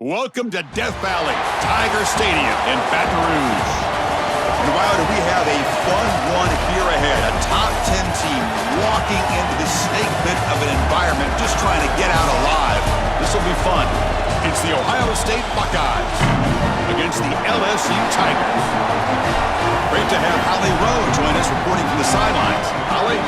Welcome to Death Valley, Tiger Stadium in Baton Rouge. And wow, do we have a fun one here ahead. A top 10 team walking into the snake pit of an environment, just trying to get out alive. This will be fun. It's the Ohio State Buckeyes against the LSU Tigers. Great to have Holly Rowe join us reporting from the sidelines. Holly?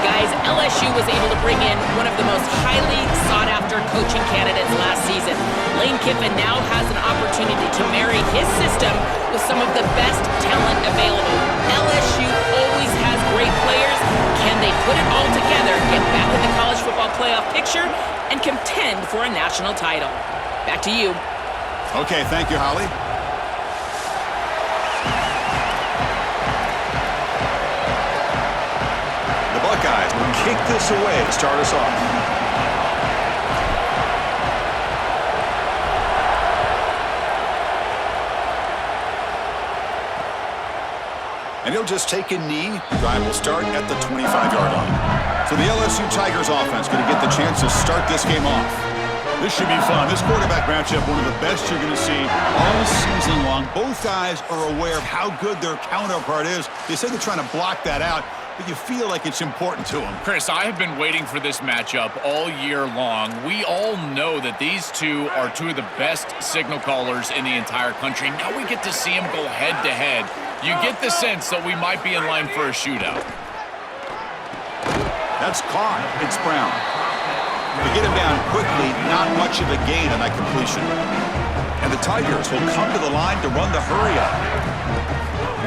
Guys, LSU was able to bring in one of the most highly sought-after coaching candidates last season. Lane Kiffin now has an opportunity to marry his system with some of the best talent available. LSU always has great players. Can they put it all together, get back in the college football playoff picture, and contend for a national title? Back to you. Okay, thank you, Holly. Buckeyes will kick this away to start us off. And he'll just take a knee. Drive will start at the 25-yard line. So the LSU Tigers offense going to get the chance to start this game off. This should be fun. This quarterback matchup, one of the best you're going to see all season long. Both guys are aware of how good their counterpart is. They say they're trying to block that out, but you feel like it's important to them. Chris, I have been waiting for this matchup all year long. We all know that these two are two of the best signal callers in the entire country. Now we get to see them go head-to-head. You get the sense that we might be in line for a shootout. That's caught. It's Brown. They get him down quickly, not much of a gain on that completion. And the Tigers will come to the line to run the hurry-up.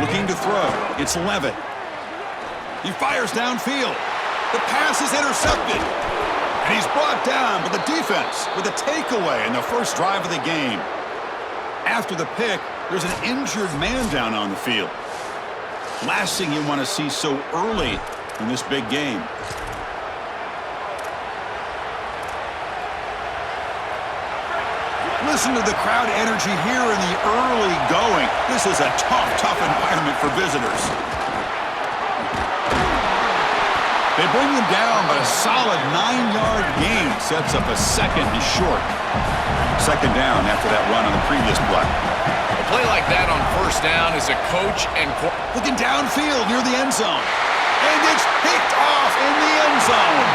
Looking to throw. It's Levitt. He fires downfield. The pass is intercepted. And he's brought down by the defense with a takeaway in the first drive of the game. After the pick, there's an injured man down on the field. Last thing you want to see so early in this big game. Listen to the crowd energy here in the early going. This is a tough environment for visitors. They bring him down, but a solid 9-yard gain sets up a second and short. Second down after that run on the previous play. A play like that on first down is a coach and looking downfield near the end zone. And it's picked off in the end zone.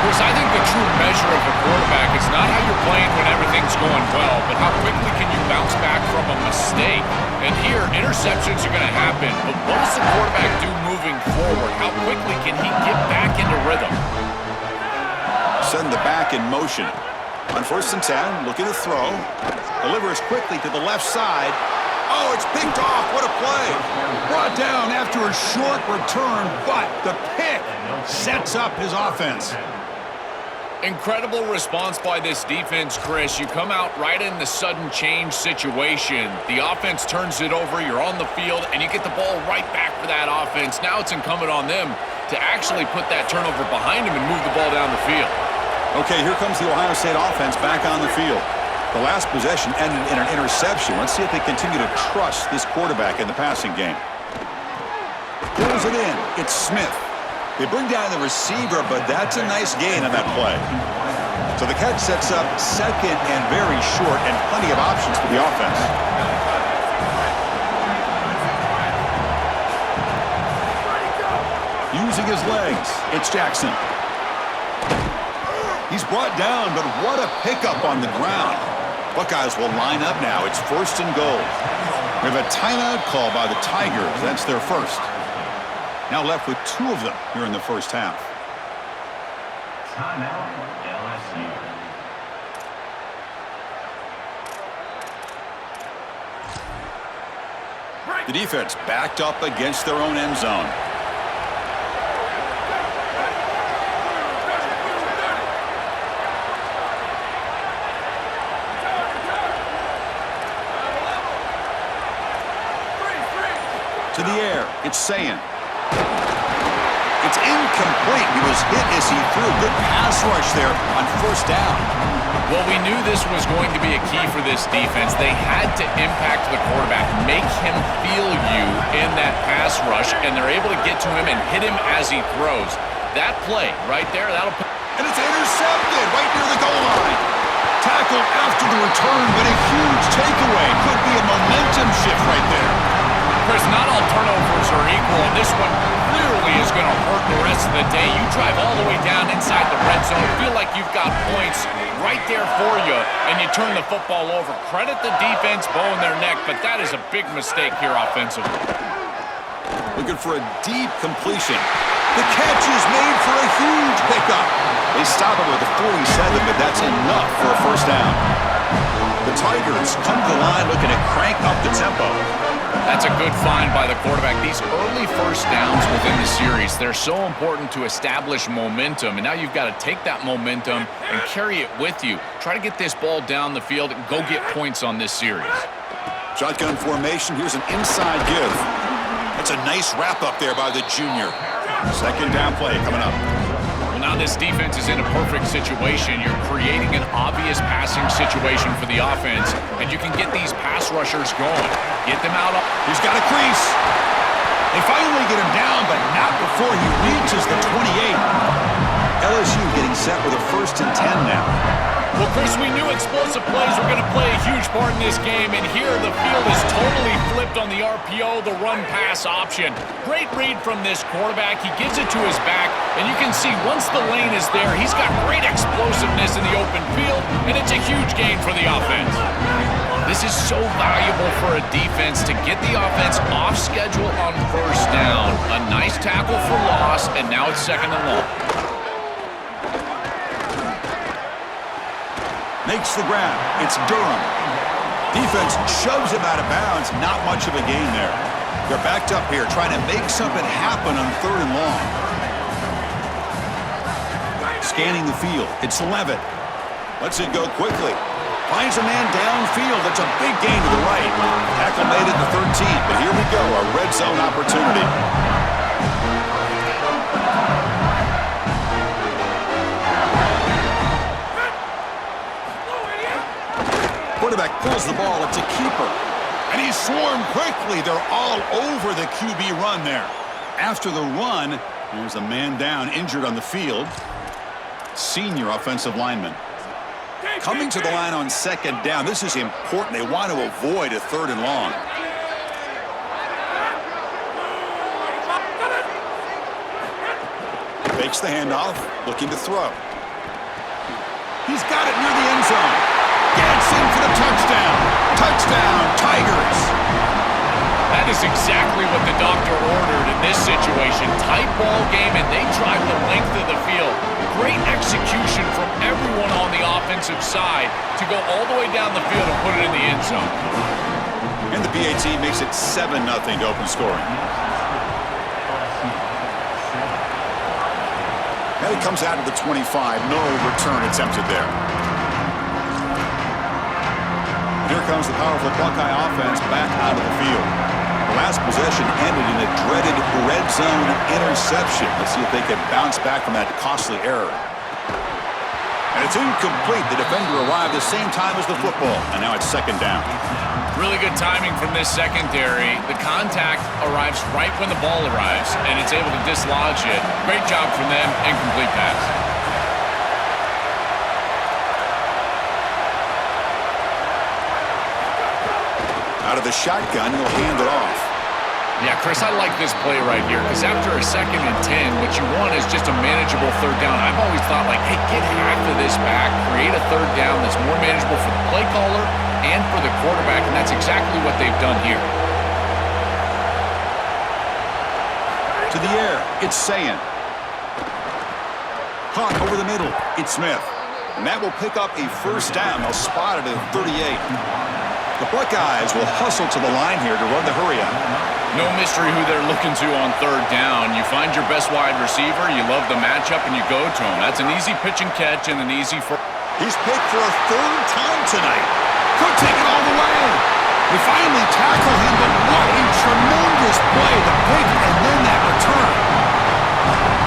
Chris, I think the true measure of a quarterback is not how you're playing when everything's going well, but how quickly can you bounce back from a mistake. And here, interceptions are going to happen, but what does the quarterback do moving forward? How quickly can he get back into rhythm? Send the back in motion. On first and 10, looking to throw. Delivers quickly to the left side. Oh, it's picked off. What a play. Brought down after a short return, but the pick sets up his offense. Incredible response by this defense, Chris. You come out right in the sudden change situation. The offense turns it over, you're on the field, and you get the ball right back for that offense. Now it's incumbent on them to actually put that turnover behind them and move the ball down the field. Okay, here comes the Ohio State offense back on the field. The last possession ended in an interception. Let's see if they continue to trust this quarterback in the passing game. Pulls it in. It's Smith. They bring down the receiver, but that's a nice gain on that play. So the catch sets up second and very short, and plenty of options for the offense. Using his legs, it's Jackson. He's brought down, but what a pickup on the ground. Buckeyes will line up now. It's first and goal. We have a timeout call by the Tigers. That's their first. Now left with two of them here in the first half. Timeout, LSU. The defense backed up against their own end zone. To the air, it's Sayin. It's incomplete. He was hit as he threw. Good pass rush there on first down. Well, we knew this was going to be a key for this defense. They had to impact the quarterback, make him feel you in that pass rush, and they're able to get to him and hit him as he throws. That play right there, that'll put... And it's intercepted right near the goal line. Tackled after the return, but a huge takeaway. Could be a momentum shift right there. Chris, not all turnovers are equal, and this one clearly is going to hurt the rest of the day. You drive all the way down inside the red zone, feel like you've got points right there for you, and you turn the football over. Credit the defense, bowing their neck, but that is a big mistake here offensively. Looking for a deep completion. The catch is made for a huge pickup. They stop him with a 47, but that's enough for a first down. The Tigers come to the line looking to crank up the tempo. That's a good find by the quarterback. These early first downs within the series, they're so important to establish momentum, and now you've got to take that momentum and carry it with you. Try to get this ball down the field and go get points on this series. Shotgun formation. Here's an inside give. That's a nice wrap-up there by the junior. Second down play coming up. Well, now this defense is in a perfect situation. You're creating an obvious passing situation for the offense, and you can get these pass rushers going. Get them out. He's got a crease. They finally get him down, but not before he reaches the 28. LSU getting set with a 1st and 10 now. Well, Chris, we knew explosive plays were going to play a huge part in this game, and here the field is totally flipped on the RPO, the run-pass option. Great read from this quarterback. He gives it to his back, and you can see once the lane is there, he's got great explosiveness in the open field, and it's a huge gain for the offense. This is so valuable for a defense to get the offense off schedule on first down. A nice tackle for loss, and now it's 2nd and long. Makes the grab. It's Durham. Defense shoves him out of bounds. Not much of a gain there. They're backed up here trying to make something happen on 3rd and long. Scanning the field. It's Levitt. Lets it go quickly. Finds a man downfield. That's a big gain to the right. Tackle made it to 13, but here we go. A red zone opportunity. Quarterback pulls the ball. It's a keeper. And he's swarmed quickly. They're all over the QB run there. After the run, there's a man down, injured on the field. Senior offensive lineman. Coming to the line on 2nd down. This is important. They want to avoid a 3rd and long. Fakes the handoff, looking to throw. He's got it near the end zone. Gets in for the touchdown. Touchdown, Tigers. That is exactly what the doctor ordered in this situation. Tight ball game, and they drive the length of the field. Great execution from everyone on the offensive side to go all the way down the field and put it in the end zone. And the BAT makes it 7-0 to open scoring. Now he comes out to the 25. No return attempted there. Here comes the powerful Buckeye offense back out of the field. The last possession ended in a dreaded red zone interception. Let's see if they can bounce back from that costly error. And it's incomplete. The defender arrived the same time as the football, and now it's 2nd down. Really good timing from this secondary. The contact arrives right when the ball arrives, and it's able to dislodge it. Great job from them. Incomplete pass. Out of the shotgun, he'll hand it off. Yeah, Chris, I like this play right here because after a 2nd and 10, what you want is just a manageable 3rd down. I've always thought, like, hey, get half of this back, create a 3rd down that's more manageable for the play caller and for the quarterback, and that's exactly what they've done here. To the air, it's Sayin. Caught over the middle, it's Smith. And that will pick up a first down. They'll spot it at 38. The Buckeyes will hustle to the line here to run the hurry-up. No mystery who they're looking to on 3rd down. You find your best wide receiver, you love the matchup, and you go to him. That's an easy pitch and catch and an easy... He's picked for a 3rd time tonight. Could take it all the way. They finally tackle him, but what a tremendous play. The pick and then that return.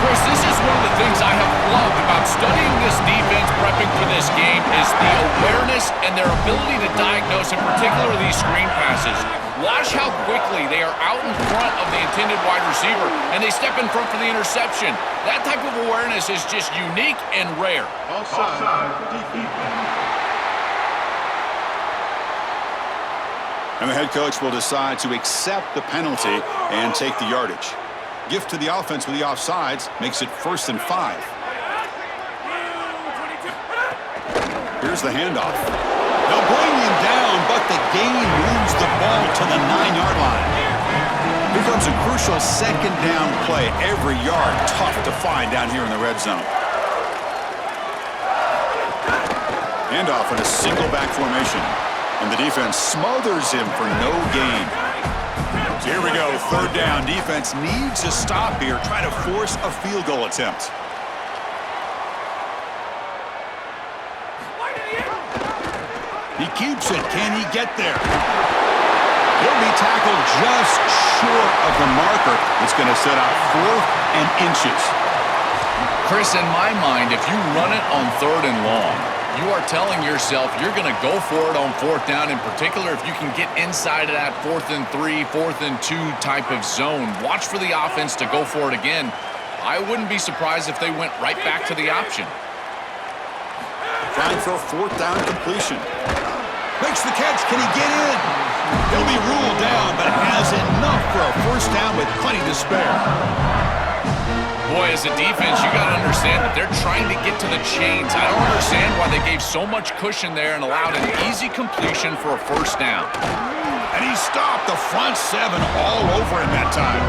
Chris, this is one of the things I have loved about studying this defense, prepping for this game, is the awareness and their ability to diagnose, in particular, these screen passes. Watch how quickly they are out in front of the intended wide receiver, and they step in front for the interception. That type of awareness is just unique and rare. Offside. And the head coach will decide to accept the penalty and take the yardage. Gift to the offense with the offsides makes it 1st and 5. Here's the handoff. They'll bring him down, but the gain moves the ball to the 9-yard line. Here comes a crucial 2nd down play. Every yard tough to find down here in the red zone. Handoff in a single back formation. And the defense smothers him for no gain. So here we go, 3rd down. Defense needs a stop here, try to force a field goal attempt. He keeps it. Can he get there? He'll be tackled just short of the marker. It's going to set out 4th and inches. Chris, in my mind, if you run it on 3rd and long, you are telling yourself you're going to go for it on 4th down, in particular if you can get inside of that 4th and 3, 4th and 2 type of zone. Watch for the offense to go for it again. I wouldn't be surprised if they went right back to the option. Trying for a 4th down completion. Makes the catch. Can he get in? He'll be ruled down, but has enough for a 1st down with plenty to spare. Boy, as a defense, you got to understand that they're trying to get to the chains. I don't understand why they gave so much cushion there and allowed an easy completion for a 1st down. And he stopped the front 7 all over him that time.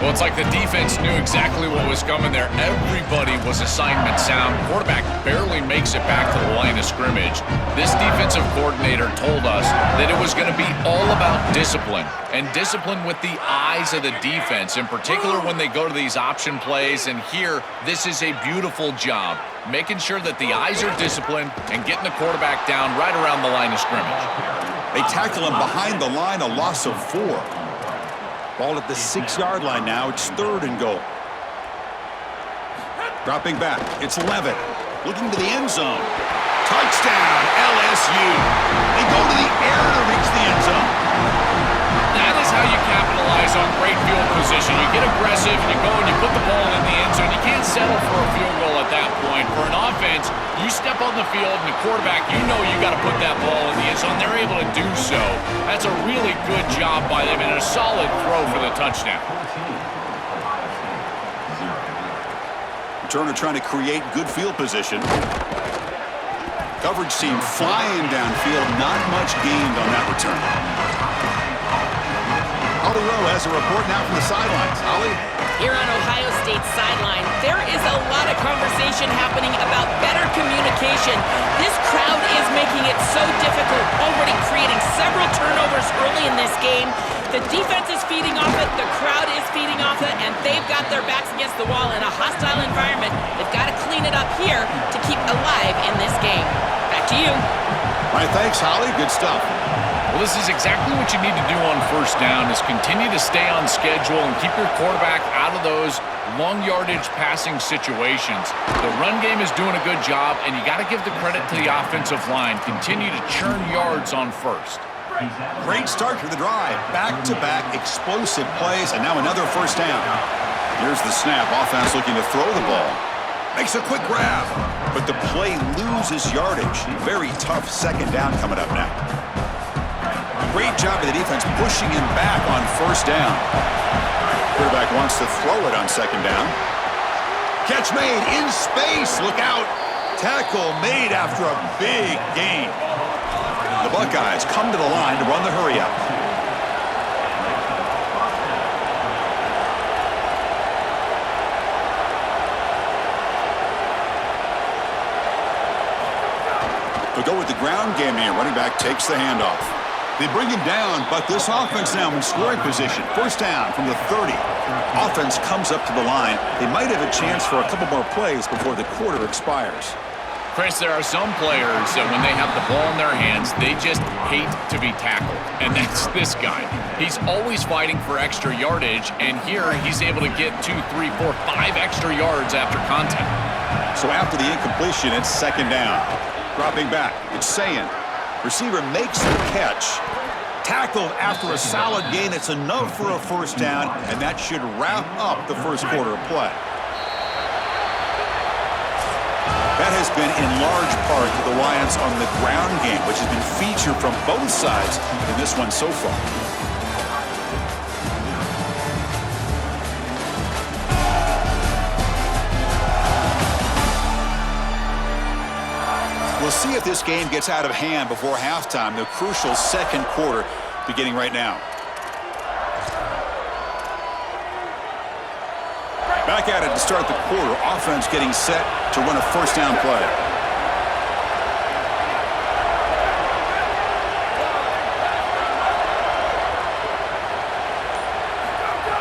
Well, it's like the defense knew exactly what was coming there. Everybody was assignment sound. Quarterback barely makes it back to the line of scrimmage. This defensive coordinator told us that it was going to be all about discipline, and discipline with the eyes of the defense, in particular when they go to these option plays. And here, this is a beautiful job, making sure that the eyes are disciplined and getting the quarterback down right around the line of scrimmage. They tackle him behind the line, a loss of 4. Ball at the 6-yard line now. It's 3rd and goal. Dropping back. It's Levitt. Looking to the end zone. Touchdown, LSU. They go to the air to reach the end zone. That is how you capitalize on great field position. You get aggressive, and you go and you put the ball in the end zone. You can't settle for a field goal at that point. For an offense, you step on the field, and the quarterback, you know you got to put that ball in the end zone. They're able to do so. That's a really good job by them, and a solid throw for the touchdown. Turner trying to create good field position. Coverage team flying downfield. Not much gained on that return. Holly Rowe has a report now from the sidelines. Holly? Here on Ohio State's sideline, there is a lot of conversation happening about better communication. This crowd is making it so difficult, already creating several turnovers early in this game. The defense is feeding off it, the crowd is feeding off it, and they've got their backs against the wall in a hostile environment. They've got to clean it up here to keep alive in this game. Back to you. All right, thanks, Holly. Good stuff. Well, this is exactly what you need to do on 1st down, is continue to stay on schedule and keep your quarterback out of those long yardage passing situations. The run game is doing a good job, and you got to give the credit to the offensive line. Continue to churn yards on 1st. Great start to the drive. Back-to-back explosive plays, and now another 1st down. Here's the snap. Offense looking to throw the ball. Makes a quick grab, but the play loses yardage. Very tough 2nd down coming up now. Great job of the defense pushing him back on 1st down. Quarterback wants to throw it on 2nd down. Catch made in space. Look out. Tackle made after a big gain. The Buckeyes come to the line to run the hurry up. They'll go with the ground game here. Running back takes the handoff. They bring him down, but this offense now in scoring position. 1st down from the 30. Offense comes up to the line. They might have a chance for a couple more plays before the quarter expires. Chris, there are some players that when they have the ball in their hands, they just hate to be tackled. And that's this guy. He's always fighting for extra yardage, and here he's able to get 2, 3, 4, 5 extra yards after contact. So after the incompletion, it's 2nd down. Dropping back, it's Sayin. Receiver makes the catch. Tackled after a solid gain. It's enough for a 1st down, and that should wrap up the 1st quarter of play. That has has been in large part to the reliance on the ground game, which has been featured from both sides in this one so far. We'll see if this game gets out of hand before halftime, the crucial second quarter beginning right now. Back at it to start the quarter. Offense getting set to run a first down play.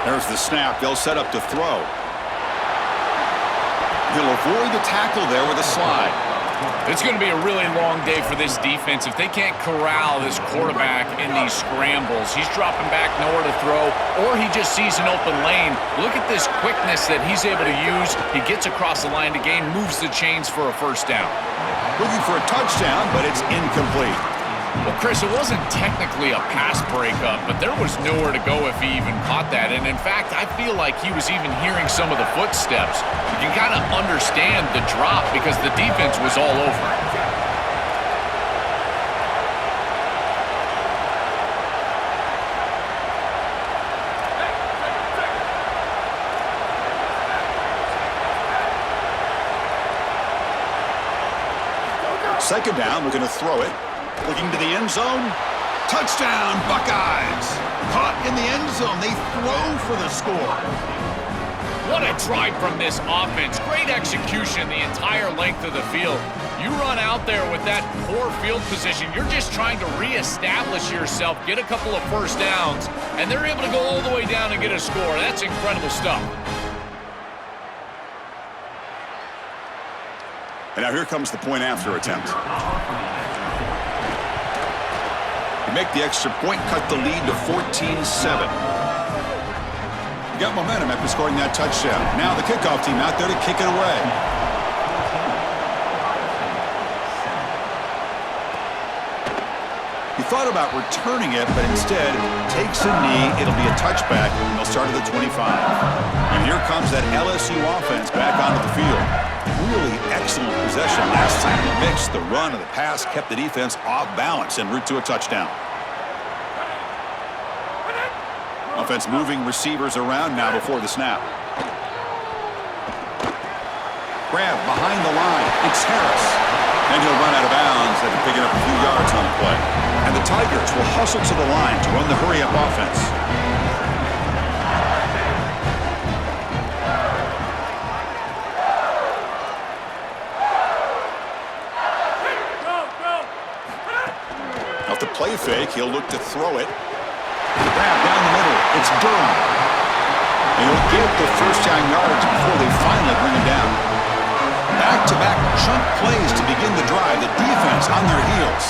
There's the snap. They'll set up to throw. He'll avoid the tackle there with a slide. It's going to be a really long day for this defense if they can't corral this quarterback in these scrambles. He's dropping back, nowhere to throw, or he just sees an open lane. Look at this quickness that he's able to use. He gets across the line to gain, moves the chains for a first down. Looking for a touchdown, but it's incomplete. Well, Chris, it wasn't technically a pass breakup, but there was nowhere to go if he even caught that. And in fact, I feel like he was even hearing some of the footsteps. You can kind of understand the drop because the defense was all over it. Second down, we're going to throw it. Looking to the end zone. Touchdown, Buckeyes. Caught in the end zone. They throw for the score. What a drive from this offense. Great execution the entire length of the field. You run out there with that poor field position. You're just trying to reestablish yourself, get a couple of first downs, and they're able to go all the way down and get a score. That's incredible stuff. And now here comes the point after attempt. Make the extra point, cut the lead to 14-7. Got momentum after scoring that touchdown. Now the kickoff team out there to kick it away. He thought about returning it, but instead takes a knee. It'll be a touchback, and they'll start at the 25. And here comes that LSU offense back onto the field. Really excellent possession last time. The mix, the run, and the pass kept the defense off balance en route to a touchdown. Offense moving receivers around now before the snap. Grab behind the line. It's Harris. And he'll run out of bounds after picking up a few yards on the play. And the Tigers will hustle to the line to run the hurry-up offense. Off the play fake, he'll look to throw it. Grab down the middle. It's Durham. And he'll get the first down yards before they finally bring him down. Back-to-back chunk plays to begin the drive. The defense on their heels.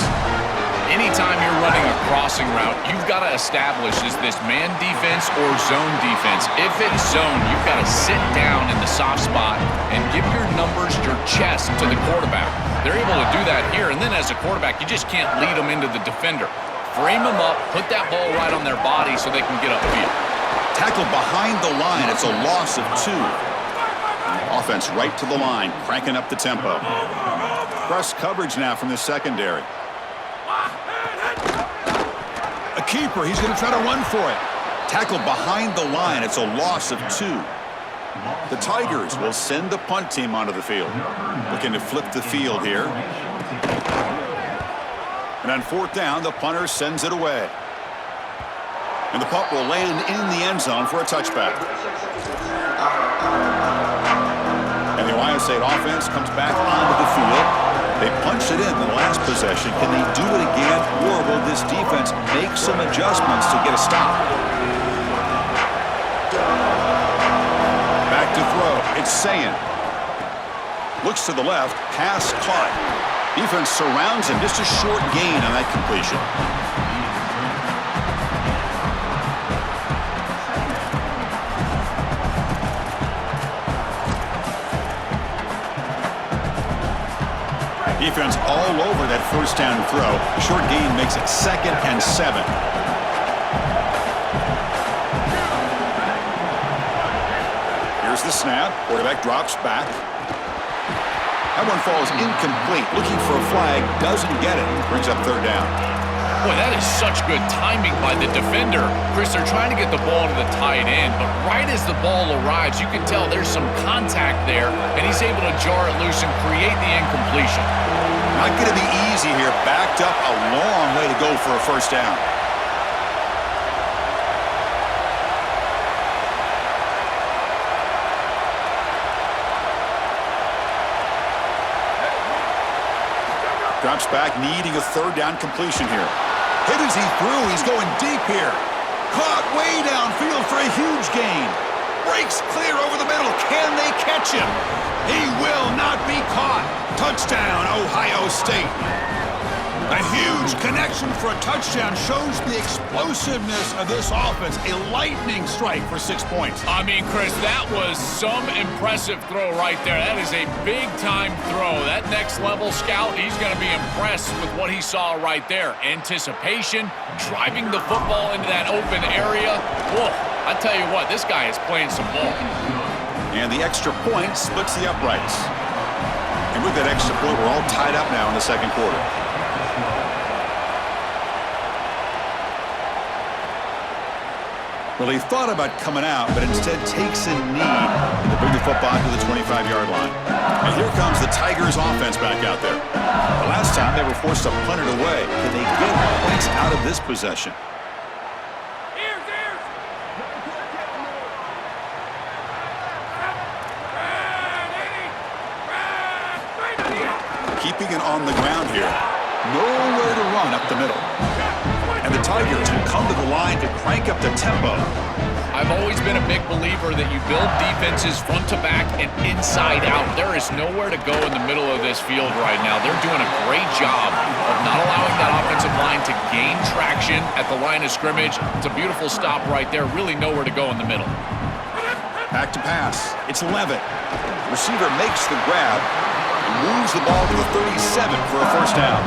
Anytime you're running a crossing route, you've got to establish, is this man defense or zone defense? If it's zone, you've got to sit down in the soft spot and give your numbers, your chest to the quarterback. They're able to do that here, and then as a quarterback, you just can't lead them into the defender. Frame them up, put that ball right on their body so they can get upfield. Tackle behind the line. It's a loss of 2. Offense right to the line, cranking up the tempo. Press coverage now from the secondary. A keeper. He's going to try to run for it. Tackle behind the line. It's a loss of 2. The Tigers will send the punt team onto the field. Looking to flip the field here. And on fourth down, the punter sends it away. And the punt will land in the end zone for a touchback. And the Ohio State offense comes back onto the field. They punched it in the last possession. Can they do it again, or will this defense make some adjustments to get a stop? Back to throw. It's Sayin. Looks to the left. Pass caught. Defense surrounds him. Just a short gain on that completion. Defense all over that first down throw. Short gain makes it 2nd and 7. Here's the snap. Quarterback drops back. That one falls incomplete. Looking for a flag, doesn't get it. Brings up third down. Boy, that is such good timing by the defender. Chris, they're trying to get the ball to the tight end, but right as the ball arrives, you can tell there's some contact there, and he's able to jar it loose and create the incompletion. Not going to be easy here. Backed up a long way to go for a first down. Drops back, needing a third down completion here. Hit as he threw. He's going deep here. Caught way downfield for a huge gain. Breaks clear over the middle. Can they catch him? He will not be caught. Touchdown, Ohio State. A huge connection for a touchdown shows the explosiveness of this offense. A lightning strike for 6 points. I mean, Chris, that was some impressive throw right there. That is a big-time throw. That next-level scout, he's going to be impressed with what he saw right there. Anticipation, driving the football into that open area. Whoa, I tell you what, this guy is playing some ball. And the extra point splits the uprights. And with that extra point, we're all tied up now in the second quarter. Well, he thought about coming out, but instead takes a knee to bring the football to the 25-yard line. And here comes the Tigers offense back out there. The last time they were forced to punt it away. Can they get points out of this possession? Keeping it on the ground here. Nowhere to run up the middle. And the Tigers will come to the line to crank up the tempo. I've always been a big believer that you build defenses front to back and inside out. There is nowhere to go in the middle of this field right now. They're doing a great job of not allowing that offensive line to gain traction at the line of scrimmage. It's a beautiful stop right there. Really nowhere to go in the middle. Back to pass. It's Levitt. Receiver makes the grab and moves the ball to the 37 for a first down.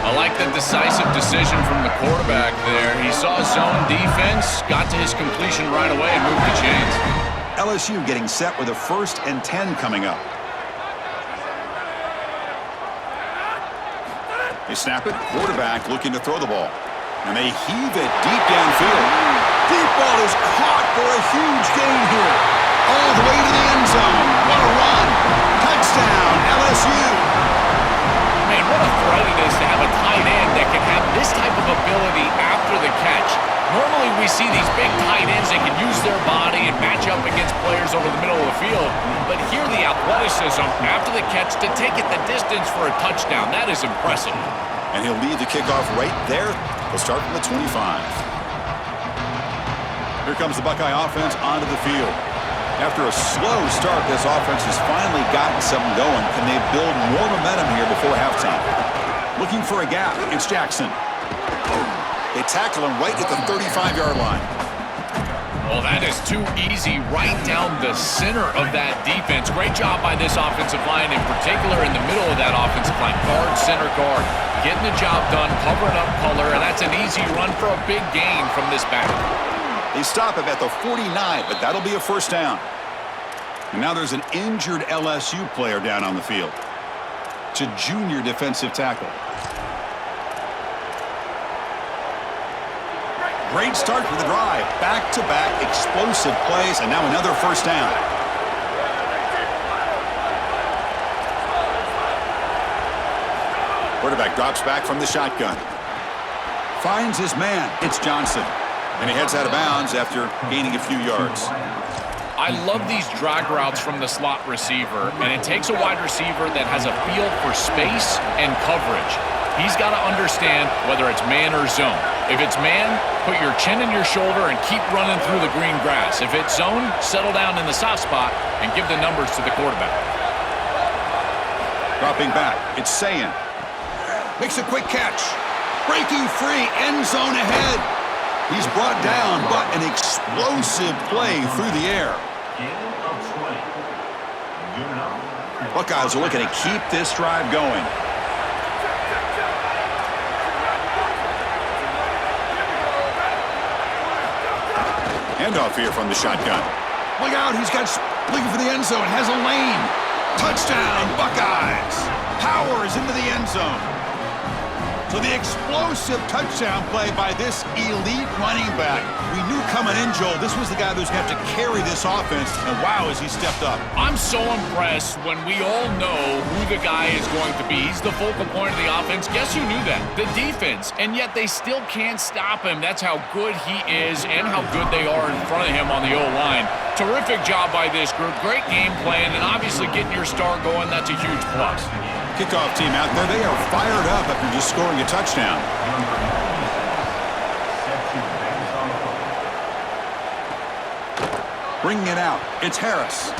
I like the decisive decision from the quarterback there. He saw zone defense, got to his completion right away, and moved the chains. LSU getting set with a 1st and 10 coming up. They snap it. Quarterback looking to throw the ball. And they heave it deep downfield. Deep ball is caught for a huge gain here. All the way to the end zone. What a run. Touchdown, LSU. Man, what a threat it is to have a tight end that can have this type of ability after the catch. Normally we see these big tight ends that can use their body and match up against players over the middle of the field. But here the athleticism after the catch to take it the distance for a touchdown. That is impressive. And he'll lead the kickoff right there. He'll start from the 25. Here comes the Buckeye offense onto the field. After a slow start, this offense has finally gotten something going. Can they build more momentum here before halftime? Looking for a gap. It's Jackson. They tackle him right at the 35-yard line. Well, that is too easy right down the center of that defense. Great job by this offensive line, in particular in the middle of that offensive line. Guard, center guard, getting the job done, covering up color, and that's an easy run for a big gain from this back. They stop him at the 49, but that'll be a first down. And now there's an injured LSU player down on the field. It's a junior defensive tackle. Great start for the drive. Back-to-back explosive plays, and now another first down. Quarterback drops back from the shotgun. Finds his man. It's Johnson. And he heads out of bounds after gaining a few yards. I love these drag routes from the slot receiver, and it takes a wide receiver that has a feel for space and coverage. He's got to understand whether it's man or zone. If it's man, put your chin in your shoulder and keep running through the green grass. If it's zone, settle down in the soft spot and give the numbers to the quarterback. Dropping back, it's Sayin. Makes a quick catch. Breaking free, end zone ahead. He's brought down, but an explosive play through the air. Buckeyes are looking to keep this drive going. Handoff here from the shotgun. Look out, he's got looking for the end zone, has a lane. Touchdown, Buckeyes! Powers into the end zone. So the explosive touchdown play by this elite running back. We knew coming in, Joel, this was the guy that was going to have to carry this offense, and wow, has he stepped up. I'm so impressed when we all know who the guy is going to be. He's the focal point of the offense. Guess who knew that? The defense. And yet they still can't stop him. That's how good he is and how good they are in front of him on the O-line. Terrific job by this group. Great game plan, and obviously getting your star going, that's a huge plus. Kickoff team out there, they are fired up after just scoring a touchdown. Bringing it out, it's Harris.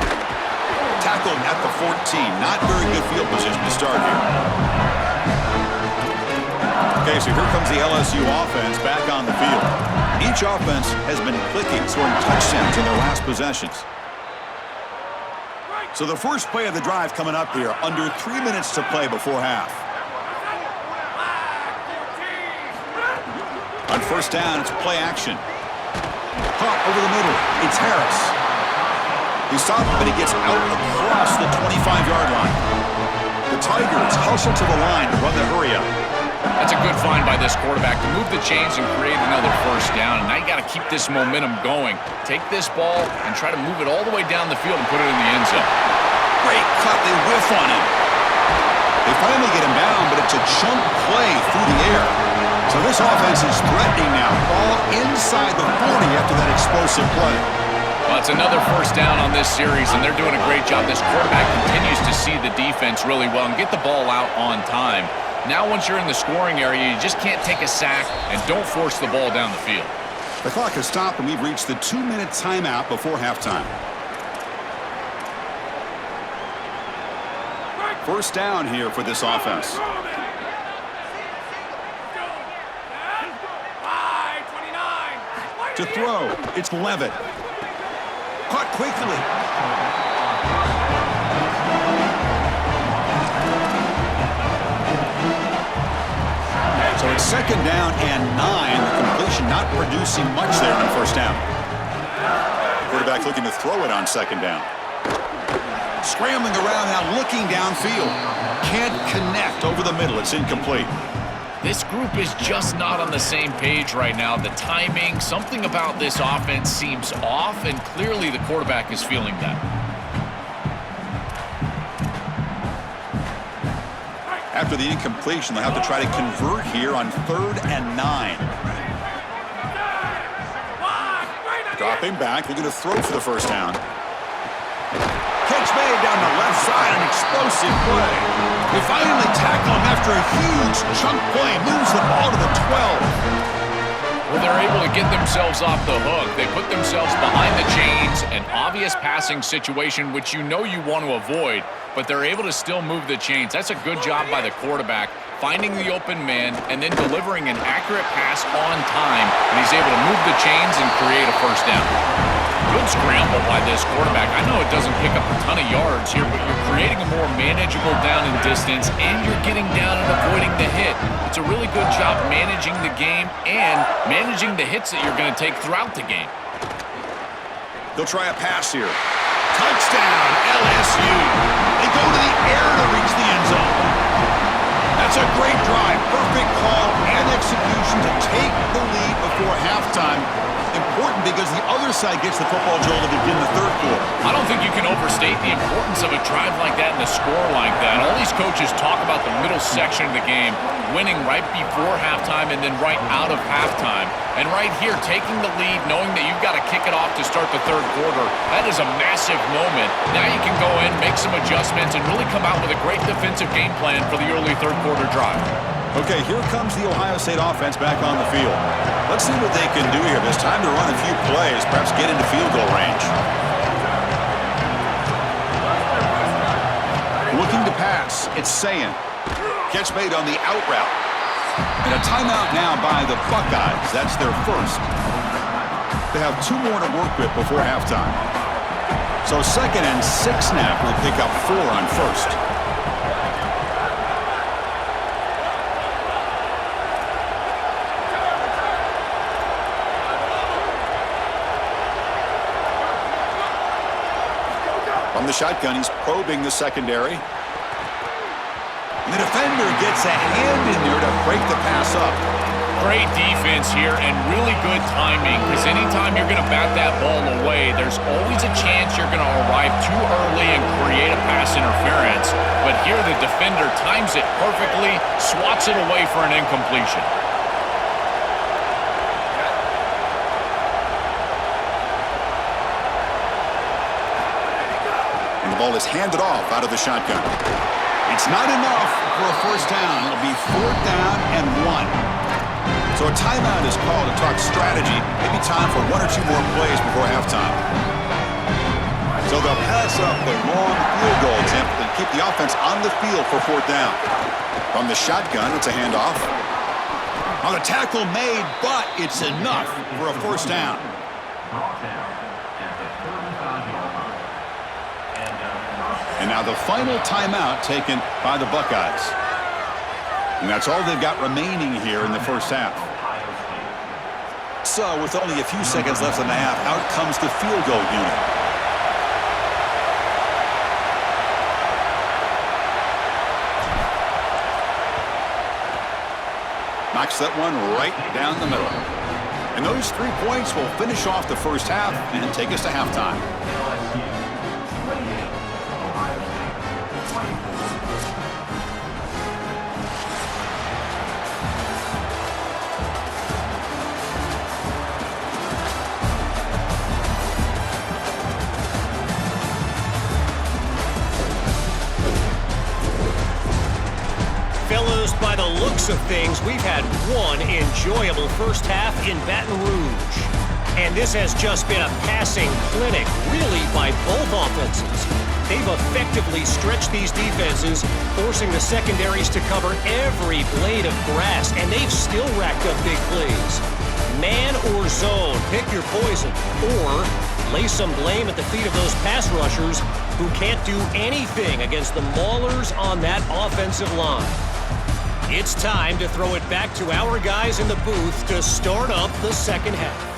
Tackled at the 14. Not very good field position to start here. Okay, so here comes the LSU offense back on the field. Each offense has been clicking, scoring touchdowns in their last possessions. So the first play of the drive coming up here, under 3 minutes to play before half. On first down, it's play action. Caught over the middle, it's Harris. He stopped, but he gets out across the 25-yard line. The Tigers hustle to the line to run the hurry-up. That's a good find by this quarterback to move the chains and create another first down. And now you got to keep this momentum going. Take this ball and try to move it all the way down the field and put it in the end zone. Great cut. They whiff on him. They finally get him down, but it's a chunk play through the air. So this offense is threatening now. Ball inside the 40 after that explosive play. Well, it's another first down on this series, and they're doing a great job. This quarterback continues to see the defense really well and get the ball out on time. Now once you're in the scoring area, you just can't take a sack and don't force the ball down the field. The clock has stopped, and we've reached the 2-minute timeout before halftime. First down here for this offense. To throw, it's Levitt. Caught quickly. So it's second down and 9. The completion not producing much there on first down. Quarterback looking to throw it on second down. Scrambling around now, looking downfield. Can't connect over the middle. It's incomplete. This group is just not on the same page right now. The timing, something about this offense seems off, and clearly the quarterback is feeling that. After the incompletion, they'll have to try to convert here on 3rd and 9. Dropping back, looking to throw for the first down. Catch made down the left side, an explosive play. They finally tackle him after a huge chunk play. Moves the ball to the 12. Well, they're able to get themselves off the hook. They put themselves behind the chains, an obvious passing situation, which you know you want to avoid, but they're able to still move the chains. That's a good job by the quarterback, finding the open man and then delivering an accurate pass on time, and he's able to move the chains and create a first down. Good scramble by this quarterback. I know it doesn't pick up a ton of yards here, but you're creating a more manageable down and distance, and you're getting down and avoiding the hit. It's a really good job managing the game and managing the hits that you're going to take throughout the game. They'll try a pass here. Touchdown, LSU. They go to the air to reach the end zone. That's a great drive. Perfect call and execution to take the lead before halftime. Important because the other side gets the football, Joel, to begin the third quarter. I don't think you can overstate the importance of a drive like that and a score like that. All these coaches talk about the middle section of the game, winning right before halftime and then right out of halftime. And right here, taking the lead, knowing that you've got to kick it off to start the third quarter, that is a massive moment. Now you can go in, make some adjustments, and really come out with a great defensive game plan for the early third quarter drive. Okay, here comes the Ohio State offense back on the field. Let's see what they can do here. There's time to run a few plays, perhaps get into field goal range. Looking to pass, it's Sayin. Catch made on the out route. And a timeout now by the Buckeyes. That's their first. They have 2 more to work with before halftime. So 2nd and 6 now. We'll pick up 4 on first. From From the shotgun, he's probing the secondary. And the defender gets a hand in there to break the pass up. Great defense here and really good timing, because anytime you're going to bat that ball away, there's always a chance you're going to arrive too early and create a pass interference. But here the defender times it perfectly, swats it away for an incompletion. And the ball is handed off out of the shotgun. It's not enough for a first down. It'll be 4th down and 1. So a timeout is called to talk strategy. Maybe time for 1 or 2 more plays before halftime. So they'll pass up the long field goal attempt and keep the offense on the field for 4th down. From the shotgun, it's a handoff. On the tackle made, but it's enough for a first down. And now the final timeout taken by the Buckeyes. And that's all they've got remaining here in the first half. So with only a few seconds left in the half, out comes the field goal unit. Knocks that one right down the middle. And those 3 points will finish off the first half and take us to halftime. Fellas, by the looks of things, we've had one enjoyable first half in Baton Rouge. And this has just been a passing clinic, really, by both offenses. They've effectively stretched these defenses, forcing the secondaries to cover every blade of grass, and they've still racked up big plays. Man or zone, pick your poison, or lay some blame at the feet of those pass rushers who can't do anything against the maulers on that offensive line. It's time to throw it back to our guys in the booth to start up the second half.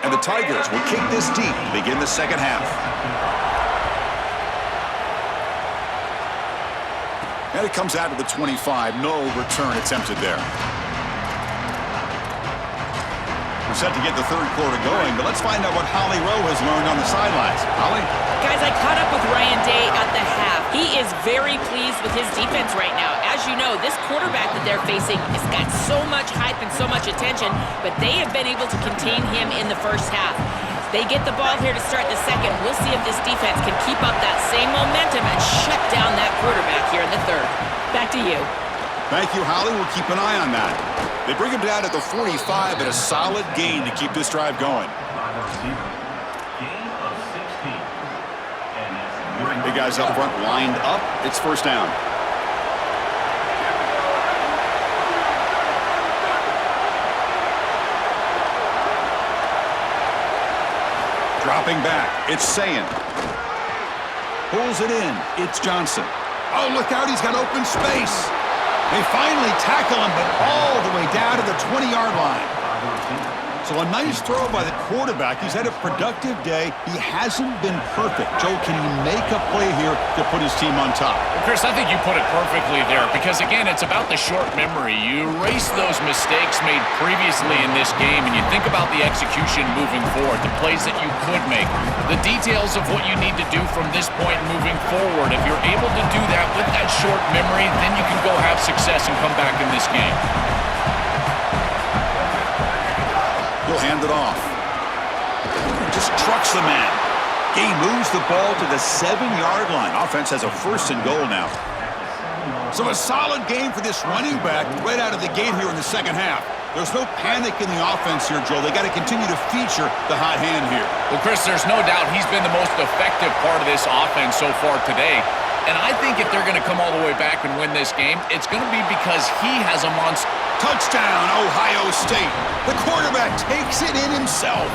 And the Tigers will kick this deep to begin the second half. And it comes out to the 25. No return attempted there. We're set to get the third quarter going, but let's find out what Holly Rowe has learned on the sidelines. Holly? Guys, I caught up with Ryan Day at the half. He is very pleased with his defense right now. As you know, this quarterback that they're facing has got so much hype and so much attention, but they have been able to contain him in the first half. They get the ball here to start the second. We'll see if this defense can keep up that same momentum and shut down that quarterback here in the third. Back to you. Thank you, Holly. We'll keep an eye on that. They bring him down at the 45, but a solid gain to keep this drive going. Big guys up front lined up. It's first down. Dropping back, it's Sayin. Pulls it in, it's Johnson. Oh, look out, he's got open space. They finally tackle him, but all the way down to the 20-yard line. So a nice throw by the quarterback. He's had a productive day. He hasn't been perfect. Joe, can he make a play here to put his team on top? Well, Chris, I think you put it perfectly there because, again, it's about the short memory. You erase those mistakes made previously in this game, and you think about the execution moving forward, the plays that you could make, the details of what you need to do from this point moving forward. If you're able to do that with that short memory, then you can go have success and come back in this game. He'll hand it off. Just trucks the man. He moves the ball to the 7-yard line. Offense has a first and goal now. So a solid game for this running back right out of the gate here in the second half. There's no panic in the offense here, Joel. They got to continue to feature the hot hand here. Well, Chris, there's no doubt he's been the most effective part of this offense so far today. And I think if they're going to come all the way back and win this game, it's going to be because he has a monster. Touchdown, Ohio State. The quarterback takes it in himself.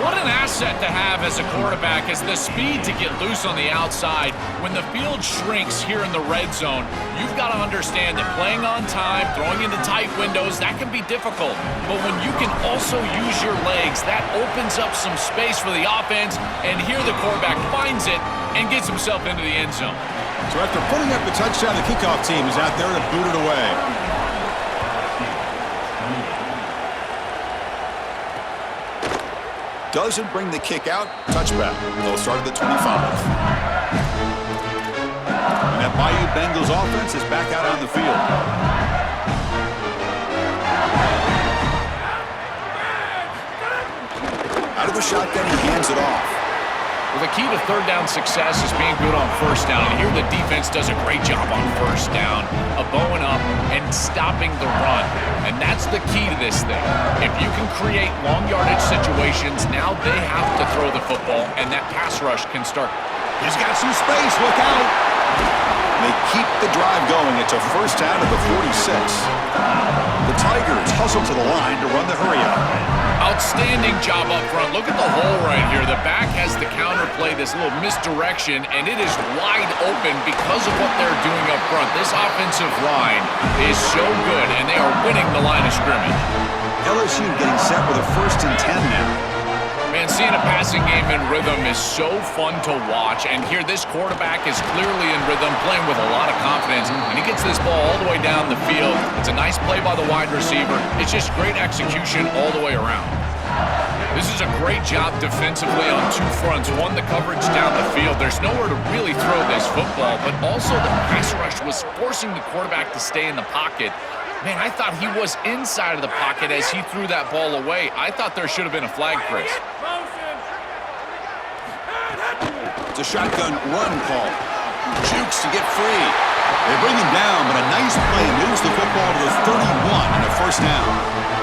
What an asset to have as a quarterback is the speed to get loose on the outside. When the field shrinks here in the red zone, you've got to understand that playing on time, throwing into tight windows, that can be difficult. But when you can also use your legs, that opens up some space for the offense, and here the quarterback finds it and gets himself into the end zone. So after putting up the touchdown, the kickoff team is out there to boot it away. Doesn't bring the kick out. Touchback. They'll start at the 25. And that Bayou Bengals offense is back out on the field. Out of the shotgun, he hands it off. Well, the key to third down success is being good on first down. And here the defense does a great job on first down of bowing up and stopping the run. And that's the key to this thing. If you can create long yardage situations, now they have to throw the football, and that pass rush can start. He's got some space. Look out. They keep the drive going. It's a first down at the 46. The Tigers hustle to the line to run the hurry-up. Outstanding job up front. Look at the hole right here. The back has the counter play, this little misdirection, and it is wide open because of what they're doing up front. This offensive line is so good, and they are winning the line of scrimmage. LSU getting set with a 1st and 10 now. Man, seeing a passing game in rhythm is so fun to watch, and here this quarterback is clearly in rhythm, playing with a lot of confidence, and he gets this ball all the way down the field. It's a nice play by the wide receiver. It's just great execution all the way around. This is a great job defensively on two fronts. One, the coverage down the field. There's nowhere to really throw this football, but also the pass rush was forcing the quarterback to stay in the pocket. Man, I thought he was inside of the pocket as he threw that ball away. I thought there should have been a flag, Chris. It's a shotgun run call. Jukes to get free. They bring him down, but a nice play moves the football to the 31 and a first down.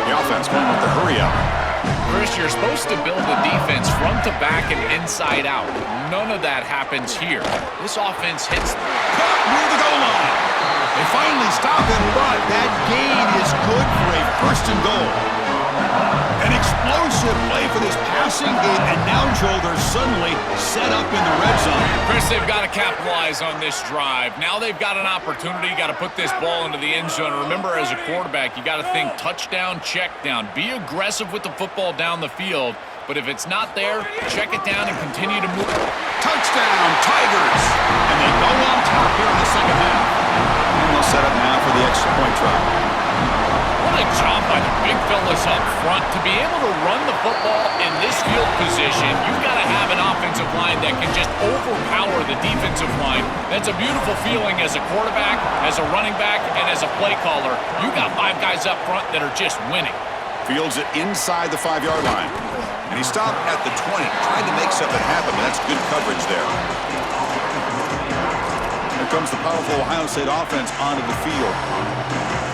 The offense going with the hurry-up. Chris, you're supposed to build the defense front to back and inside out. None of that happens here. This offense hits cut near the goal line. They finally stop him, but that gain is good for a 1st and goal. An explosive play for this passing game, and now, Joel, they're suddenly set up in the red zone. Chris, they've got to capitalize on this drive. Now they've got an opportunity. You got to put this ball into the end zone. Remember, as a quarterback, you got to think touchdown, check down. Be aggressive with the football down the field. But if it's not there, check it down and continue to move. Touchdown, Tigers! And they go on top here in the second half. And they'll set up now for the extra point try. What a job by the big fellas up front. To be able to run the football in this field position, you've got to have an offensive line that can just overpower the defensive line. That's a beautiful feeling as a quarterback, as a running back, and as a play caller. You got 5 guys up front that are just winning. Fields it inside the 5-yard line. And he stopped at the 20, trying to make something happen, but that's good coverage there. Here comes the powerful Ohio State offense onto the field.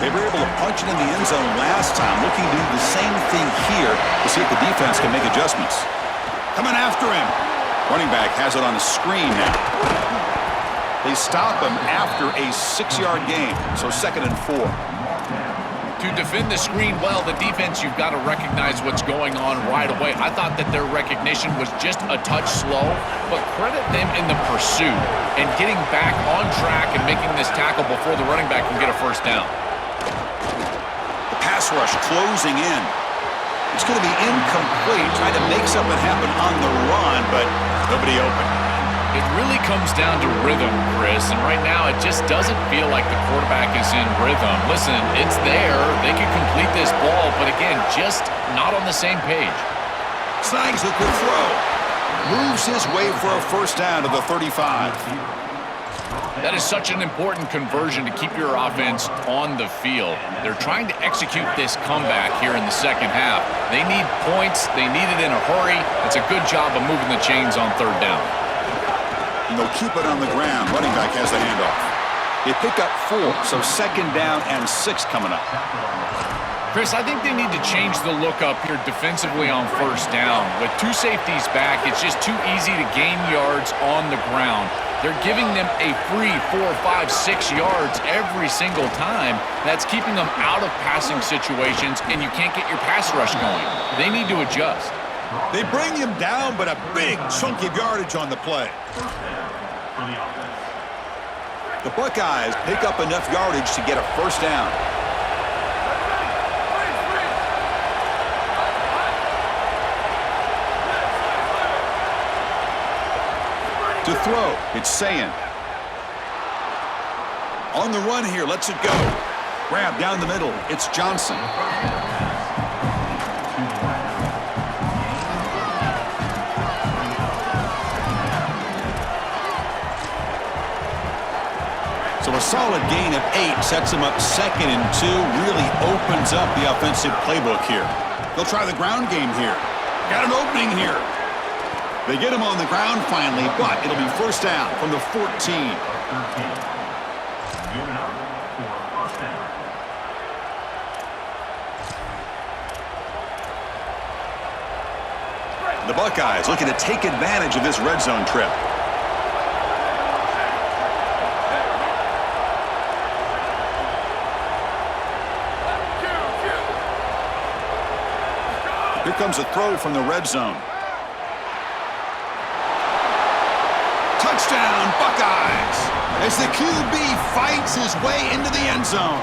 They were able to punch it in the end zone last time, looking to do the same thing here to see if the defense can make adjustments. Coming after him. Running back has it on the screen now. They stop him after a 6-yard gain, so 2nd and 4. To defend the screen well, the defense, you've got to recognize what's going on right away. I thought that their recognition was just a touch slow, but credit them in the pursuit and getting back on track and making this tackle before the running back can get a first down. The pass rush closing in. It's going to be incomplete, trying to make something happen on the run, but nobody open. It really comes down to rhythm, Chris, and right now it just doesn't feel like the quarterback is in rhythm. Listen, it's there. They can complete this ball, but again, just not on the same page. Snags the quick throw. Moves his way for a first down to the 35. That is such an important conversion to keep your offense on the field. They're trying to execute this comeback here in the second half. They need points. They need it in a hurry. It's a good job of moving the chains on 3rd down. And they'll keep it on the ground. Running back has the handoff. They pick up 4, so 2nd down and 6 coming up. Chris, I think they need to change the look up here defensively on first down. With 2 safeties back, it's just too easy to gain yards on the ground. They're giving them a free 4, 5, 6 yards every single time. That's keeping them out of passing situations, and you can't get your pass rush going. They need to adjust. They bring him down, but a big chunk of yardage on the play. The Buckeyes pick up enough yardage to get a first down. To throw, it's Sayin. On the run here, lets it go. Grab down the middle, it's Johnson. So a solid gain of 8 sets him up 2nd and 2, really opens up the offensive playbook here. They'll try the ground game here. Got an opening here. They get him on the ground finally, but it'll be first down from the 14. The Buckeyes looking to take advantage of this red zone trip. Here comes a throw from the red zone. Touchdown, Buckeyes! As the QB fights his way into the end zone.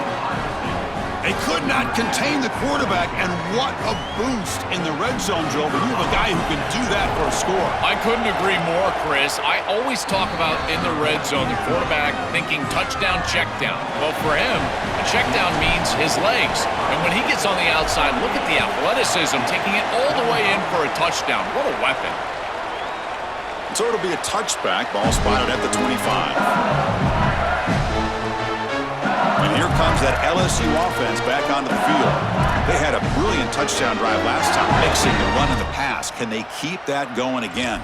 They could not contain the quarterback, and what a boost in the red zone, Joe. But you have a guy who can do that for a score. I couldn't agree more, Chris. I always talk about in the red zone, the quarterback thinking touchdown, check down. Well, for him, a check down means his legs. And when he gets on the outside, look at the athleticism, taking it all the way in for a touchdown. What a weapon. So it'll be a touchback, ball spotted at the 25. And here comes that LSU offense back on the field. They had a brilliant touchdown drive last time, mixing the run and the pass. Can they keep that going again?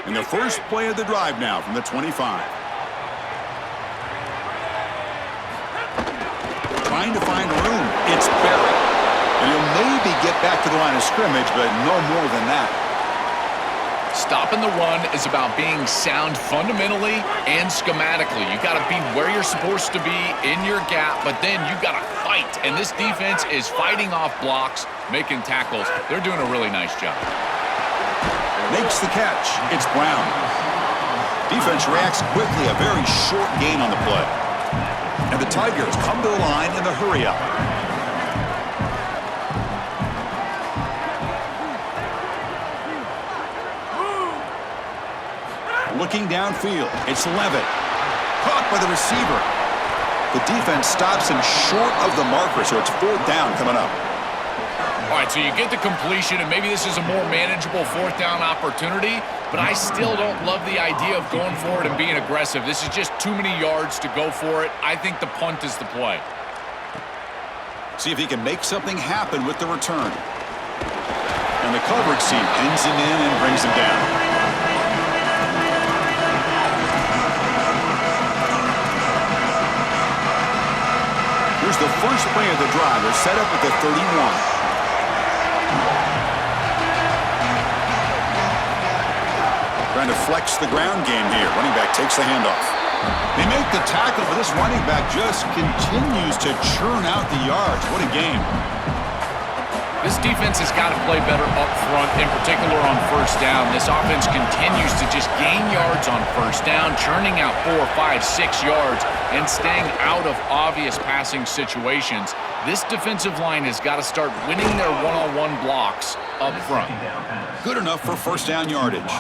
In the first play of the drive now from the 25. Trying to find room. It's Barrett. And he'll maybe get back to the line of scrimmage, but no more than that. Stopping the run is about being sound fundamentally and schematically. You got to be where you're supposed to be in your gap, but then you got to fight. And this defense is fighting off blocks, making tackles. They're doing a really nice job. Makes the catch. It's Brown. Defense reacts quickly. A very short gain on the play. And the Tigers come to the line in the hurry-up. Looking downfield, it's Levitt. Caught by the receiver. The defense stops him short of the marker, so it's 4th down coming up. All right, so you get the completion, and maybe this is a more manageable 4th down opportunity, but I still don't love the idea of going for it and being aggressive. This is just too many yards to go for it. I think the punt is the play. See if he can make something happen with the return. And the coverage team pins him in and brings him down. Here's the first play of the drive. They're set up at the 31. Trying to flex the ground game here. Running back takes the handoff. They make the tackle, but this running back just continues to churn out the yards. What a game. This defense has got to play better up front, in particular on first down. This offense continues to just gain yards on first down, churning out 4, 5, 6 yards, and staying out of obvious passing situations. This defensive line has got to start winning their one-on-one blocks up front. Good enough for first down yardage.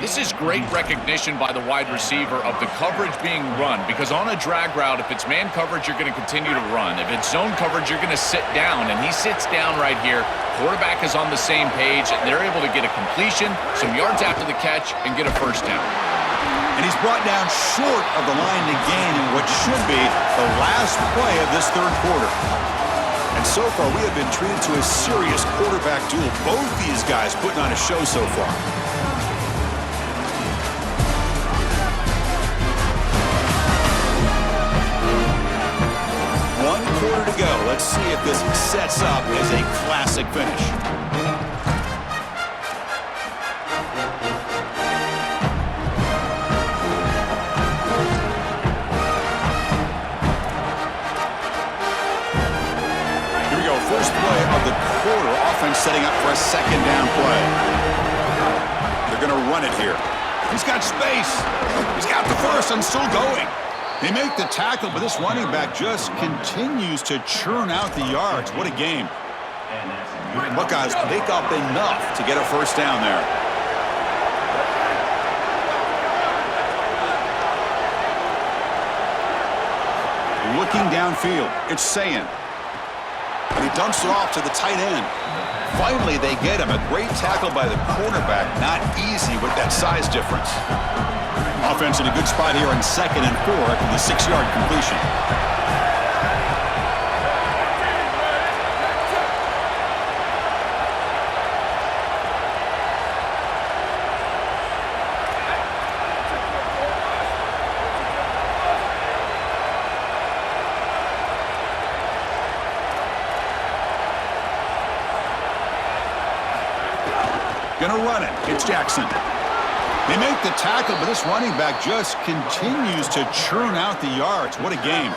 This is great recognition by the wide receiver of the coverage being run, because on a drag route, if it's man coverage, you're going to continue to run. If it's zone coverage, you're going to sit down, and he sits down right here. Quarterback is on the same page, and they're able to get a completion, some yards after the catch, and get a first down. And he's brought down short of the line to gain in what should be the last play of this third quarter. And so far, we have been treated to a serious quarterback duel. Both these guys putting on a show so far. Quarter to go. Let's see if this sets up as a classic finish. Here we second down play. They're going to run it here. He's got space. He's got the first and still going. They make the tackle, but this running back just continues to churn out the yards. What a game. Buckeyes pick up enough to get a first down there. Looking downfield, it's Sayin. And he dumps it off to the tight end. Finally, they get him. A great tackle by the cornerback. Not easy with that size difference. Offense in a good spot here on 2nd and 4 after the 6-yard completion. Gonna run it. It's Jackson. They make the tackle, but this running back just continues to churn out the yards. What a game.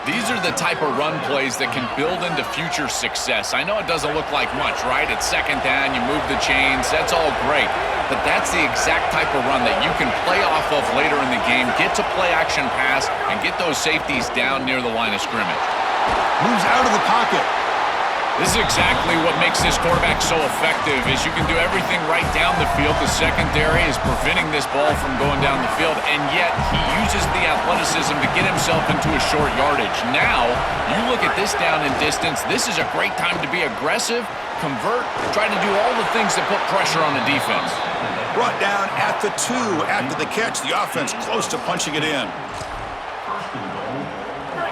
These are the type of run plays that can build into future success. I know it doesn't look like much, right? It's second down, you move the chains, that's all great. But that's the exact type of run that you can play off of later in the game, get to play action pass, and get those safeties down near the line of scrimmage. Moves out of the pocket. This is exactly what makes this quarterback so effective, is you can do everything right down the field. The secondary is preventing this ball from going down the field, and yet he uses the athleticism to get himself into a short yardage. Now, you look at this down and distance, this is a great time to be aggressive, convert, try to do all the things that put pressure on the defense. Brought down at the 2 after the catch. The offense close to punching it in.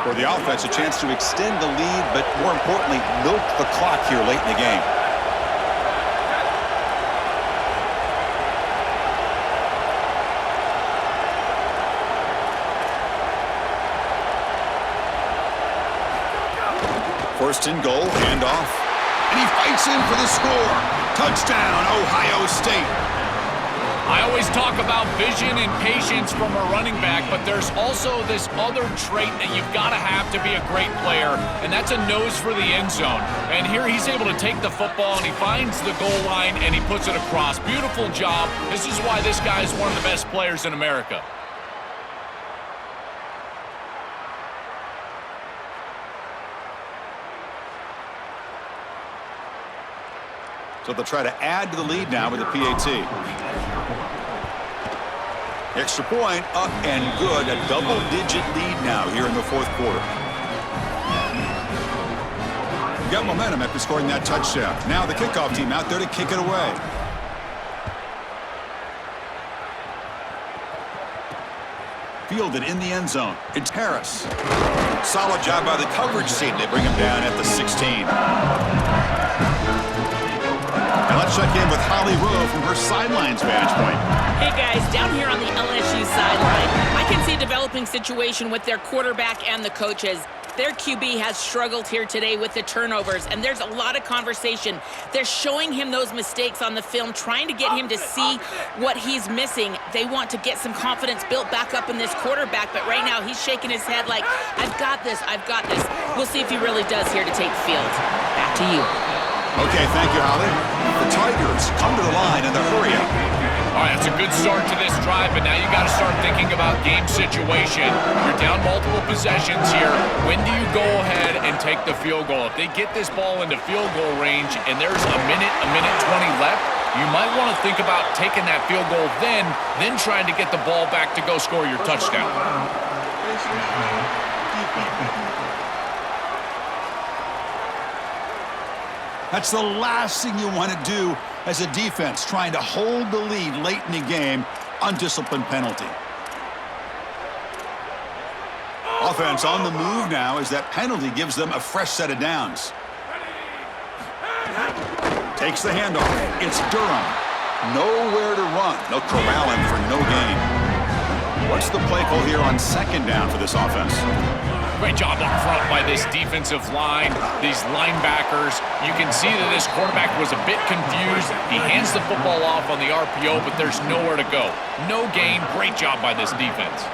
For the offense, a chance to extend the lead, but more importantly, milk the clock here late in the game. First and goal, handoff. And he fights in for the score. Touchdown, Ohio State. I always talk about vision and patience from a running back, but there's also this other trait that you've got to have to be a great player, and that's a nose for the end zone. And here he's able to take the football, and he finds the goal line, and he puts it across. Beautiful job. This is why this guy is one of the best players in America. So they'll try to add to the lead now with the PAT. Extra point, up and good. A double-digit lead now here in the 4th quarter. Got momentum after scoring that touchdown. Now the kickoff team out there to kick it away. Fielded in the end zone. It's Harris. Solid job by the coverage team. They bring him down at the 16. And let's check in with Holly Rowe from her sidelines vantage point. Hey guys, down here on the LSU sideline, I can see a developing situation with their quarterback and the coaches. Their QB has struggled here today with the turnovers, and there's a lot of conversation. They're showing him those mistakes on the film, trying to get him to see what he's missing. They want to get some confidence built back up in this quarterback, but right now he's shaking his head like, I've got this, I've got this. We'll see if he really does here to take the field. Back to you. Okay, thank you, Holly. The Tigers come to the line in the hurry up. All right, that's a good start to this drive, but now you got to start thinking about game situation. You're down multiple possessions here. When do you go ahead and take the field goal? If they get this ball into field goal range and there's a minute 20 left, you might want to think about taking that field goal then trying to get the ball back to go score your touchdown. That's the last thing you want to do as a defense, trying to hold the lead late in the game, undisciplined penalty. Offense on the move now as that penalty gives them a fresh set of downs. Takes the handoff. It's Durham. Nowhere to run. They'll corral him for no gain. What's the play call here on 2nd down for this offense? Great job up front by this defensive line, these linebackers. You can see that this quarterback was a bit confused. He hands the football off on the RPO, but there's nowhere to go. No gain. Great job by this defense.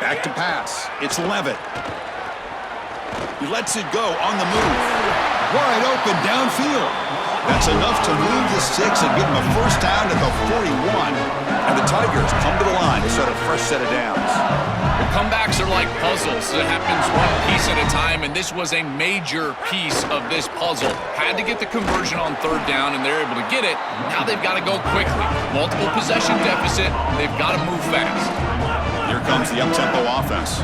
Back to pass. It's Levitt. He lets it go on the move. wide open downfield. That's enough to move the sticks and give them a first down at the 41. And the Tigers come to the line to start a fresh set of downs. Well, comebacks are like puzzles. It happens one piece at a time, and this was a major piece of this puzzle. Had to get the conversion on third down, and they're able to get it. Now they've got to go quickly. Multiple possession deficit. They've got to move fast. Here comes the up-tempo offense.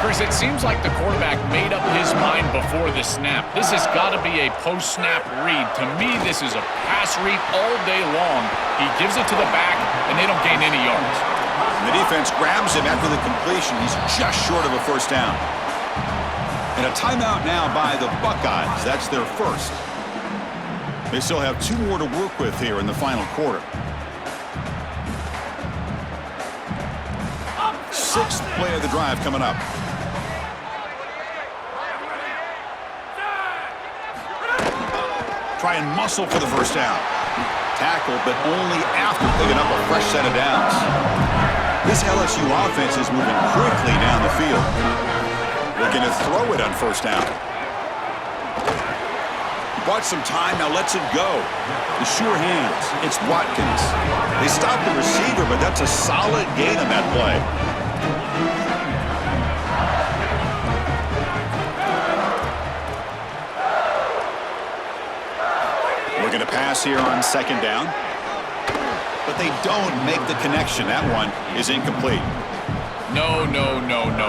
Chris, it seems like the quarterback made up his mind before the snap. This has got to be a post-snap read. To me, this is a pass read all day long. He gives it to the back, and they don't gain any yards. And the defense grabs him after the completion. He's just short of a first down. And a timeout now by the Buckeyes. That's their first. They still have 2 more to work with here in the final quarter. 6th play of the drive coming up. Try and muscle for the first down. Tackle, but only after picking up a fresh set of downs. This LSU offense is moving quickly down the field. Looking to throw it on first down. Bought some time, now lets it go. The sure hands, it's Watkins. They stopped the receiver, but that's a solid gain on that play. We're going to pass here on second down. But they don't make the connection. That one is incomplete. No.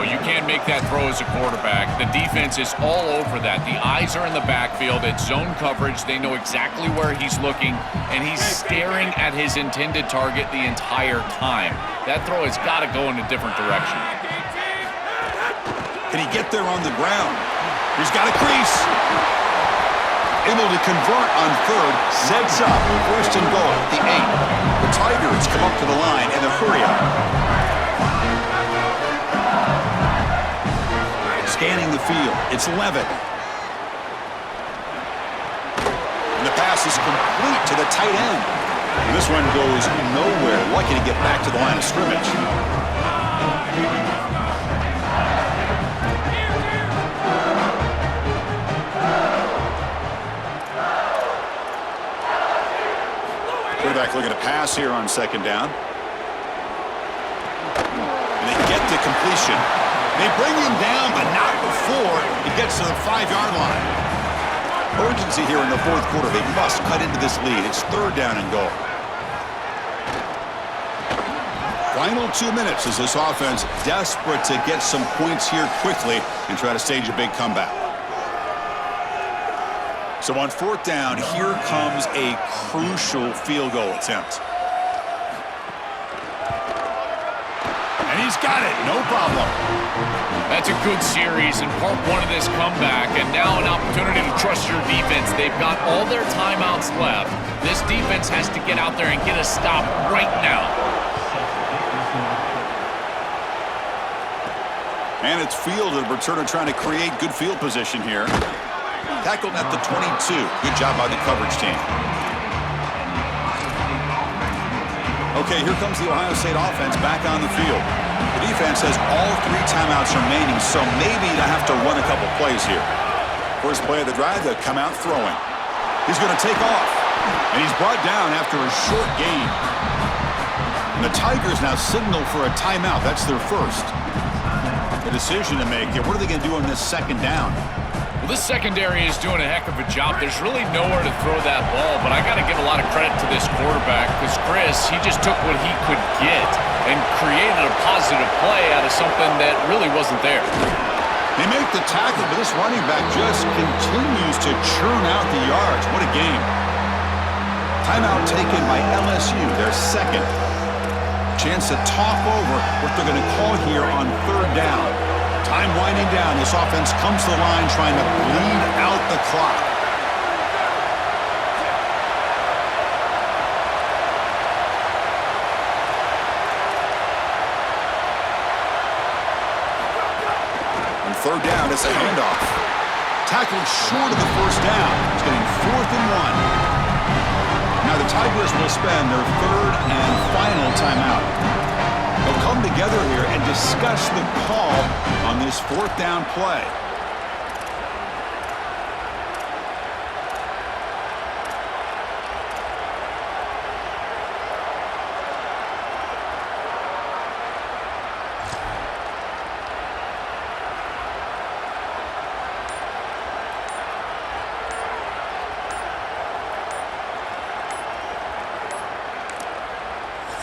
You can't make that throw as a quarterback. The defense is all over that. The eyes are in the backfield. It's zone coverage. They know exactly where he's looking, and he's staring at his intended target the entire time. That throw has got to go in a different direction. Can he get there on the ground? He's got a crease. Able to convert on third. Sets up first and goal at the 8. The Tigers come up to the line in the hurry-up. Scanning the field. It's Levitt. And the pass is complete to the tight end. And this one goes nowhere. Lucky to get back to the line of scrimmage. Quarterback looking to pass here on second down. And they get the completion. They bring him down, but not before he gets to the 5-yard line. Urgency here in the fourth quarter. They must cut into this lead. It's third down and goal. Final 2 minutes as this offense desperate to get some points here quickly and try to stage a big comeback. So on fourth down, here comes a crucial field goal attempt. And he's got it, no problem. That's a good series and part one of this comeback, and now an opportunity to trust your defense. They've got all their timeouts left. This defense has to get out there and get a stop right now. And it's field, a returner trying to create good field position here. Tackled at the 22. Good job by the coverage team. Okay, here comes the Ohio State offense back on the field. The defense has all 3 timeouts remaining, so maybe they have to run a couple plays here. First play of the drive, they'll come out throwing. He's going to take off, and he's brought down after a short gain. And the Tigers now signal for a timeout. That's their first. The decision to make here. What are they going to do on this second down? Well, this secondary is doing a heck of a job. There's really nowhere to throw that ball, but I got to give a lot of credit to this quarterback because Chris, he just took what he could get and created a positive play out of something that really wasn't there. They make the tackle, but this running back just continues to churn out the yards. What a game. Timeout taken by LSU, their second. Chance to talk over what they're going to call here on third down. Time winding down. This offense comes to the line trying to bleed out the clock. On third down, it's a handoff. Tackled short of the first down. It's getting 4th and 1. Now the Tigers will spend their third and final timeout. They'll come together here and discuss the call on this fourth down play.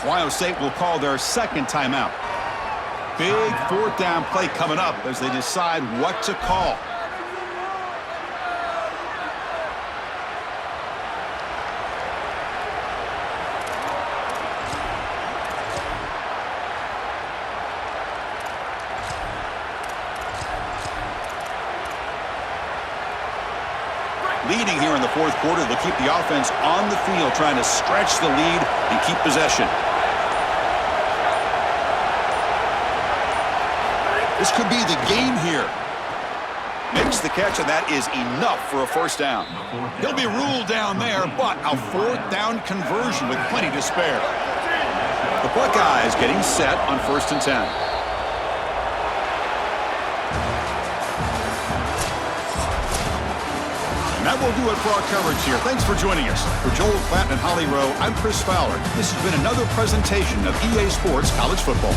Ohio State will call their second timeout. Big fourth down play coming up as they decide what to call. Leading here in the fourth quarter, they'll keep the offense on the field, trying to stretch the lead and keep possession. This could be the game here. Makes the catch, and that is enough for a first down. He'll be ruled down there, but a fourth down conversion with plenty to spare. The Buckeyes getting set on 1st and 10. And that will do it for our coverage here. Thanks for joining us. For Joel Klatt and Holly Rowe, I'm Chris Fowler. This has been another presentation of EA Sports College Football.